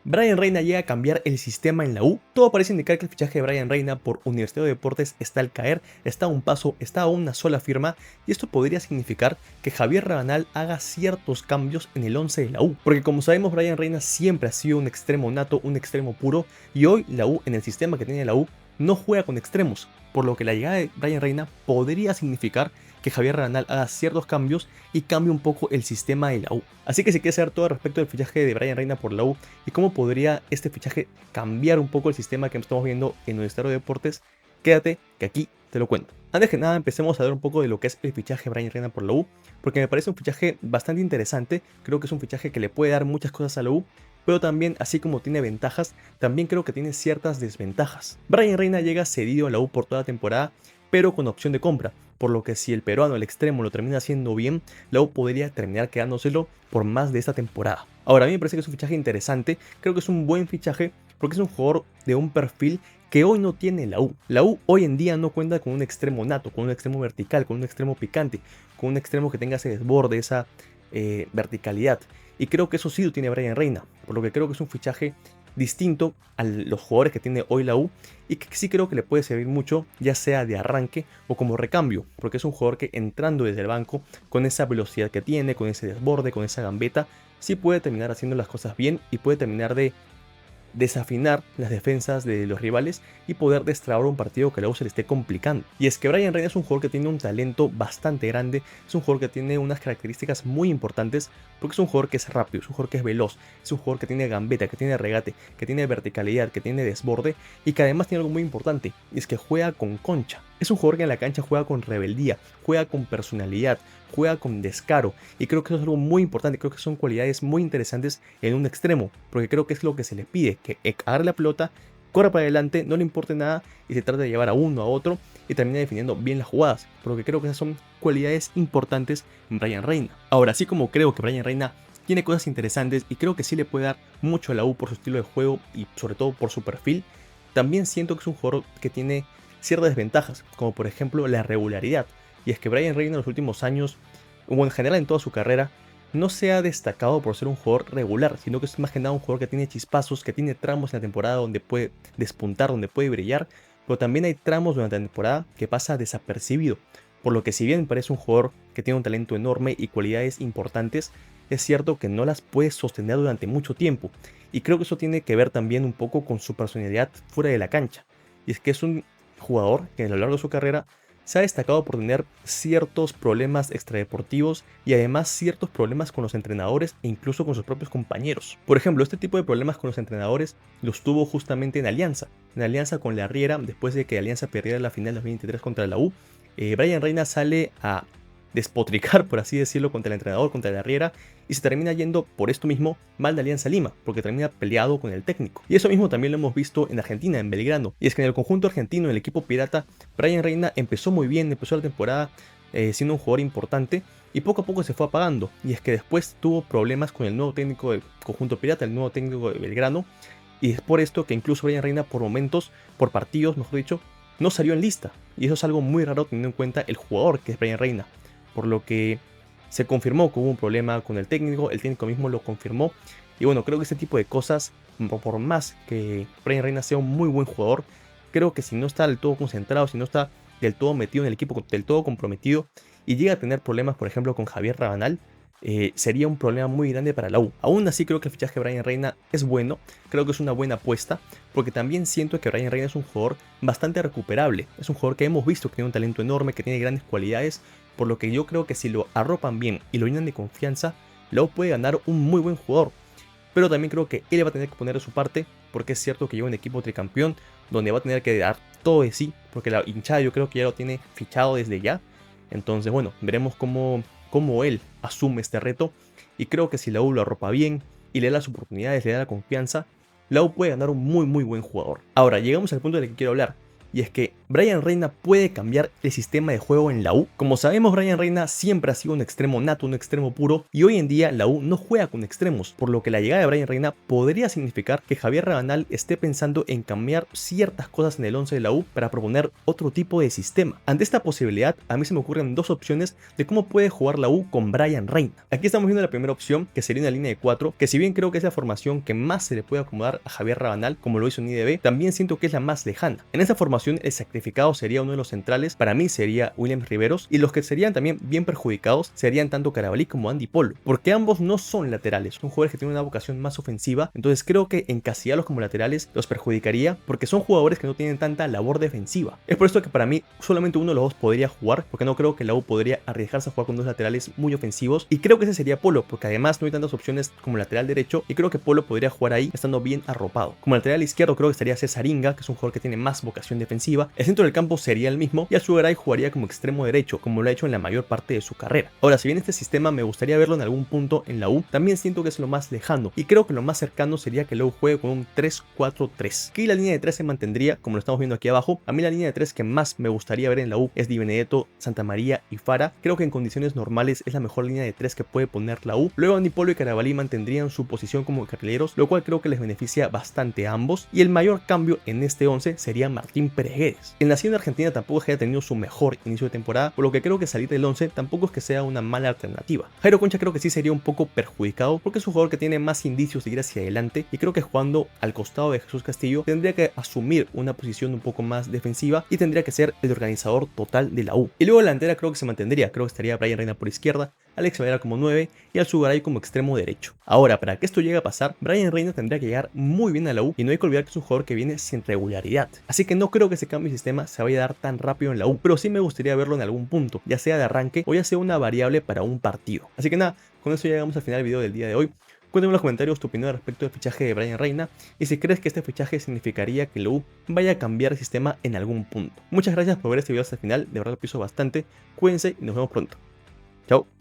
Brian Reina llega a cambiar el sistema en la U. Todo parece indicar que el fichaje de Brian Reina por Universitario de Deportes está al caer, está a un paso, está a una sola firma, y esto podría significar que Javier Rabanal haga ciertos cambios en el 11 de la U. Porque como sabemos, Brian Reina siempre ha sido un extremo nato, un extremo puro, y hoy la U, en el sistema que tiene la U, no juega con extremos, por lo que la llegada de Brian Reina podría significar que Javier Rabanal haga ciertos cambios y cambie un poco el sistema de la U. Así que si quieres saber todo respecto del fichaje de Brian Reina por la U y cómo podría este fichaje cambiar un poco el sistema que estamos viendo en Universitario de Deportes, quédate que aquí te lo cuento. Antes que nada, empecemos a ver un poco de lo que es el fichaje de Brian Reina por la U, porque me parece un fichaje bastante interesante. Creo que es un fichaje que le puede dar muchas cosas a la U, pero también, así como tiene ventajas, también creo que tiene ciertas desventajas. Brian Reina llega cedido a la U por toda la temporada, pero con opción de compra, por lo que si el peruano, el extremo, lo termina haciendo bien, la U podría terminar quedándoselo por más de esta temporada. Ahora, a mí me parece que es un fichaje interesante, creo que es un buen fichaje, porque es un jugador de un perfil que hoy no tiene la U. La U hoy en día no cuenta con un extremo nato, con un extremo vertical, con un extremo picante, con un extremo que tenga ese desborde, esa verticalidad. Y creo que eso sí lo tiene Brian Reina, por lo que creo que es un fichaje distinto a los jugadores que tiene hoy la U y que sí creo que le puede servir mucho, ya sea de arranque o como recambio, porque es un jugador que entrando desde el banco, con esa velocidad que tiene, con ese desborde, con esa gambeta, sí puede terminar haciendo las cosas bien y puede terminar de desafinar las defensas de los rivales y poder destrabar un partido que luego se le esté complicando. Y es que Brian Reina es un jugador que tiene un talento bastante grande, es un jugador que tiene unas características muy importantes, porque es un jugador que es rápido, es un jugador que es veloz, es un jugador que tiene gambeta, que tiene regate, que tiene verticalidad, que tiene desborde y que además tiene algo muy importante, y es que juega con concha. Es un jugador que en la cancha juega con rebeldía, juega con personalidad, juega con descaro, y creo que eso es algo muy importante, creo que son cualidades muy interesantes en un extremo, porque creo que es lo que se le pide, que agarre la pelota, corra para adelante, no le importe nada y se trata de llevar a uno a otro y termina definiendo bien las jugadas, porque creo que esas son cualidades importantes en Brian Reina. Ahora, así como creo que Brian Reina tiene cosas interesantes y creo que sí le puede dar mucho a la U por su estilo de juego y sobre todo por su perfil, también siento que es un jugador que tiene ciertas desventajas, como por ejemplo la regularidad. Y es que Brian Reina en los últimos años, o en general en toda su carrera, no se ha destacado por ser un jugador regular, sino que es más que nada un jugador que tiene chispazos, que tiene tramos en la temporada donde puede despuntar, donde puede brillar, pero también hay tramos durante la temporada que pasa desapercibido. Por lo que si bien parece un jugador que tiene un talento enorme y cualidades importantes, es cierto que no las puede sostener durante mucho tiempo. Y creo que eso tiene que ver también un poco con su personalidad fuera de la cancha. Y es que es un jugador que a lo largo de su carrera se ha destacado por tener ciertos problemas extradeportivos y además ciertos problemas con los entrenadores e incluso con sus propios compañeros. Por ejemplo, este tipo de problemas con los entrenadores los tuvo justamente en Alianza con la Riera, después de que Alianza perdiera la final 2023 contra la U. Brian Reina sale a despotricar, por así decirlo, contra el entrenador, contra la Riera, y se termina yendo por esto mismo mal de Alianza Lima, porque termina peleado con el técnico. Y eso mismo también lo hemos visto en Argentina, en Belgrano. Y es que en el conjunto argentino, en el equipo pirata, Brian Reina empezó muy bien, empezó la temporada siendo un jugador importante, y poco a poco se fue apagando. Y es que después tuvo problemas con el nuevo técnico del conjunto pirata, el nuevo técnico de Belgrano, y es por esto que incluso Brian Reina por momentos, por partidos mejor dicho, no salió en lista. Y eso es algo muy raro teniendo en cuenta el jugador que es Brian Reina. Por lo que se confirmó que hubo un problema con el técnico mismo lo confirmó. Y bueno, creo que ese tipo de cosas, por más que Brian Reina sea un muy buen jugador, creo que si no está del todo concentrado, si no está del todo metido en el equipo, del todo comprometido, y llega a tener problemas, por ejemplo, con Javier Rabanal, sería un problema muy grande para la U. Aún así creo que el fichaje de Brian Reina es bueno, creo que es una buena apuesta, porque también siento que Brian Reina es un jugador bastante recuperable, es un jugador que hemos visto que tiene un talento enorme, que tiene grandes cualidades, por lo que yo creo que si lo arropan bien y lo llenan de confianza, la U puede ganar un muy buen jugador. Pero también creo que él va a tener que poner de su parte, porque es cierto que lleva un equipo tricampeón, donde va a tener que dar todo de sí, porque la hinchada yo creo que ya lo tiene fichado desde ya. Entonces bueno, veremos cómo él asume este reto, y creo que si la U lo arropa bien y le da las oportunidades, le da la confianza, la U puede ganar un muy buen jugador. Ahora, llegamos al punto del que quiero hablar, y es que Brian Reina puede cambiar el sistema de juego en la U. Como sabemos, Brian Reina siempre ha sido un extremo nato, un extremo puro, y hoy en día la U no juega con extremos, por lo que la llegada de Brian Reina podría significar que Javier Rabanal esté pensando en cambiar ciertas cosas en el 11 de la U para proponer otro tipo de sistema. Ante esta posibilidad, a mí se me ocurren dos opciones de cómo puede jugar la U con Brian Reina. Aquí estamos viendo la primera opción, que sería una línea de 4, que si bien creo que es la formación que más se le puede acomodar a Javier Rabanal, como lo hizo en IDB, también siento que es la más lejana. En esta formación el sacrificado sería uno de los centrales, para mí sería Williams Riveros, y los que serían también bien perjudicados serían tanto Carabalí como Andy Polo, porque ambos no son laterales, son jugadores que tienen una vocación más ofensiva, entonces creo que encasillarlos como laterales los perjudicaría, porque son jugadores que no tienen tanta labor defensiva. Es por esto que para mí solamente uno de los dos podría jugar, porque no creo que la U podría arriesgarse a jugar con dos laterales muy ofensivos, y creo que ese sería Polo, porque además no hay tantas opciones como lateral derecho, y creo que Polo podría jugar ahí estando bien arropado. Como lateral izquierdo creo que estaría César Inga, que es un jugador que tiene más vocación defensiva. El centro del campo sería el mismo, y Azugaray jugaría como extremo derecho, como lo ha hecho en la mayor parte de su carrera. Ahora, si bien este sistema me gustaría verlo en algún punto en la U, también siento que es lo más lejano, y creo que lo más cercano sería que la U juegue con un 3-4-3. Aquí la línea de 3 se mantendría, como lo estamos viendo aquí abajo. A mí la línea de 3 que más me gustaría ver en la U es Di Benedetto, Santamaría y Fara. Creo que en condiciones normales es la mejor línea de 3 que puede poner la U. Luego Andy Polo y Carabalí mantendrían su posición como carrileros, lo cual creo que les beneficia bastante a ambos, y el mayor cambio en este 11 sería Martín Peregueres. El nacido en Argentina tampoco es que haya tenido su mejor inicio de temporada, por lo que creo que salir del 11 tampoco es que sea una mala alternativa. Jairo Concha creo que sí sería un poco perjudicado, porque es un jugador que tiene más indicios de ir hacia adelante, y creo que jugando al costado de Jesús Castillo tendría que asumir una posición un poco más defensiva y tendría que ser el organizador total de la U. Y luego la delantera creo que se mantendría, creo que estaría Brian Reina por izquierda, Alex Valera como 9 y Azugaray como extremo derecho. Ahora, para que esto llegue a pasar, Brian Reina tendría que llegar muy bien a la U, y no hay que olvidar que es un jugador que viene sin regularidad. Así que no creo que ese cambio de sistema se vaya a dar tan rápido en la U, pero sí me gustaría verlo en algún punto, ya sea de arranque o ya sea una variable para un partido. Así que nada, con eso llegamos al final del video del día de hoy. Cuéntame en los comentarios tu opinión respecto del fichaje de Brian Reina, y si crees que este fichaje significaría que la U vaya a cambiar el sistema en algún punto. Muchas gracias por ver este video hasta el final, de verdad lo pienso bastante. Cuídense y nos vemos pronto. Chao.